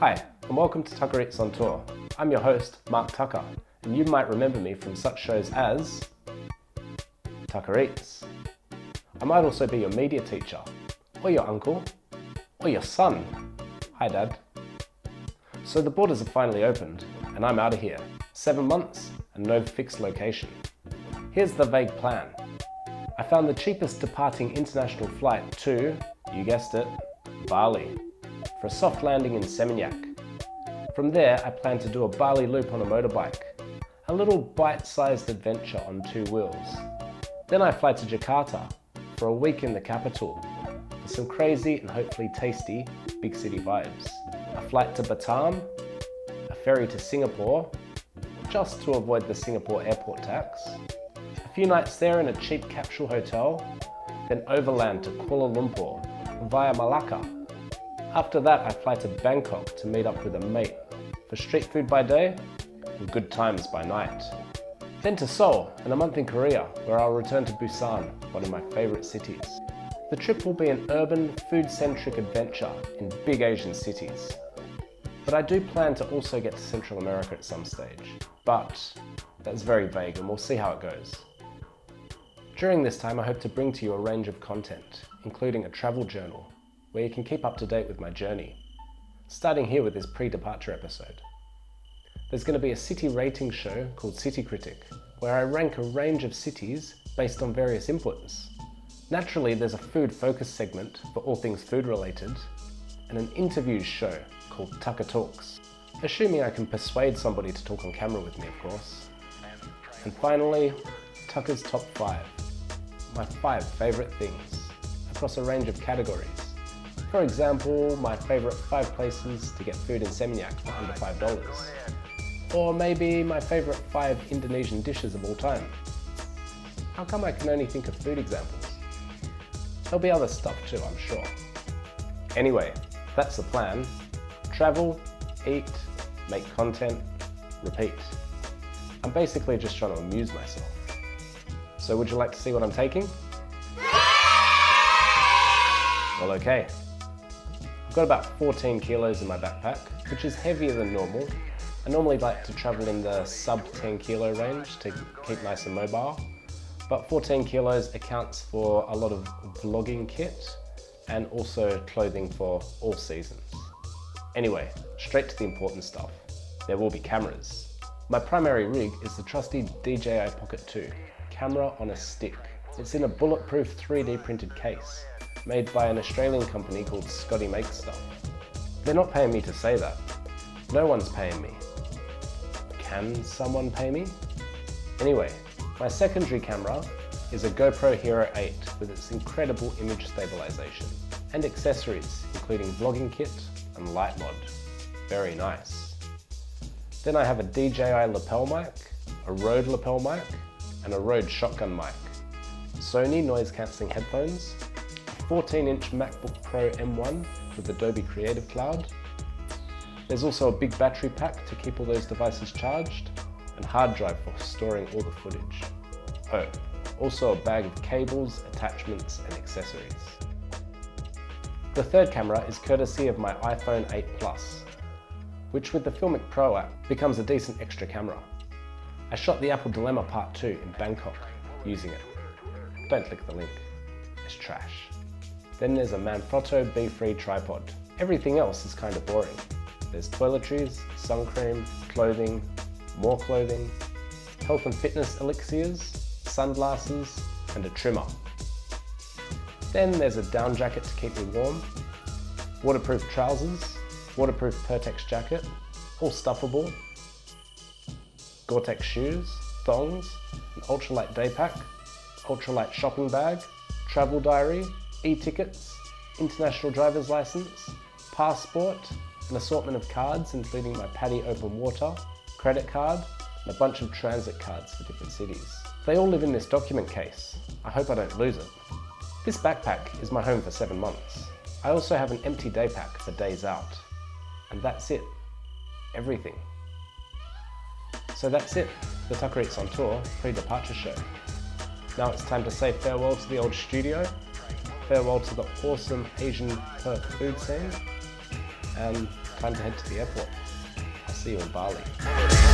Hi, and welcome to Tucker Eats on Tour. I'm your host, Mark Tucker, and you might remember me from such shows as Tucker Eats. I might also be your media teacher, or your uncle, or your son. Hi, Dad. So the borders have finally opened, and I'm out of here. 7 months and no fixed location. Here's the vague plan. I found the cheapest departing international flight to, you guessed it, Bali, for a soft landing in Seminyak. From there, I plan to do a Bali loop on a motorbike, a little bite-sized adventure on 2 wheels. Then I fly to Jakarta for a week in the capital for some crazy and hopefully tasty big city vibes. A flight to Batam, a ferry to Singapore, just to avoid the Singapore airport tax, a few nights there in a cheap capsule hotel, then overland to Kuala Lumpur via Malacca. After that, I fly to Bangkok to meet up with a mate for street food by day and good times by night. Then to Seoul and a month in Korea, where I'll return to Busan, one of my favourite cities. The trip will be an urban, food-centric adventure in big Asian cities. But I do plan to also get to Central America at some stage. But that's very vague and we'll see how it goes. During this time, I hope to bring to you a range of content, including a travel journal, where you can keep up to date with my journey. Starting here with this pre-departure episode. There's going to be a city rating show called City Critic, where I rank a range of cities based on various inputs. Naturally, there's a food focus segment for all things food related, and an interviews show called Tucker Talks, assuming I can persuade somebody to talk on camera with me, of course. And finally, Tucker's Top 5, my 5 favourite things, across a range of categories. For example, my favourite 5 places to get food in Seminyak for under $5. Or maybe my favourite 5 Indonesian dishes of all time. How come I can only think of food examples? There'll be other stuff too, I'm sure. Anyway, that's the plan. Travel, eat, make content, repeat. I'm basically just trying to amuse myself. So would you like to see what I'm taking? Well, okay. I've got about 14 kilos in my backpack, which is heavier than normal. I normally like to travel in the sub 10 kilo range to keep nice and mobile, but 14 kilos accounts for a lot of vlogging kit and also clothing for all seasons. Anyway, straight to the important stuff. There will be cameras. My primary rig is the trusty DJI Pocket 2, camera on a stick. It's in a bulletproof 3D printed case, made by an Australian company called Scotty Makes Stuff. They're not paying me to say that. No one's paying me. Can someone pay me? Anyway, my secondary camera is a GoPro Hero 8 with its incredible image stabilization and accessories including vlogging kit and light mod. Very nice. Then I have a DJI lapel mic, a Rode lapel mic, and a Rode shotgun mic. Sony noise cancelling headphones, a 14-inch MacBook Pro M1 with Adobe Creative Cloud. There's also a big battery pack to keep all those devices charged, and hard drive for storing all the footage. Oh, also a bag of cables, attachments, and accessories. The third camera is courtesy of my iPhone 8 Plus, which with the Filmic Pro app becomes a decent extra camera. I shot the Apple Dilemma Part 2 in Bangkok using it. Don't click the link, it's trash. Then there's a Manfrotto Be-Free tripod. Everything else is kind of boring. There's toiletries, sun cream, clothing, more clothing, health and fitness elixirs, sunglasses, and a trimmer. Then there's a down jacket to keep me warm, waterproof trousers, waterproof Pertex jacket, all stuffable, Gore-Tex shoes, thongs, an ultralight day pack, ultralight shopping bag, travel diary, e-tickets, international driver's license, passport, an assortment of cards including my Paddy Open Water, credit card, and a bunch of transit cards for different cities. They all live in this document case. I hope I don't lose it. This backpack is my home for 7 months. I also have an empty day pack for days out. And that's it. Everything. So that's it, the Tucker Eats on Tour pre-departure show. Now it's time to say farewell to the old studio, farewell to the awesome Asian Perth food scene, and time to head to the airport. I'll see you in Bali.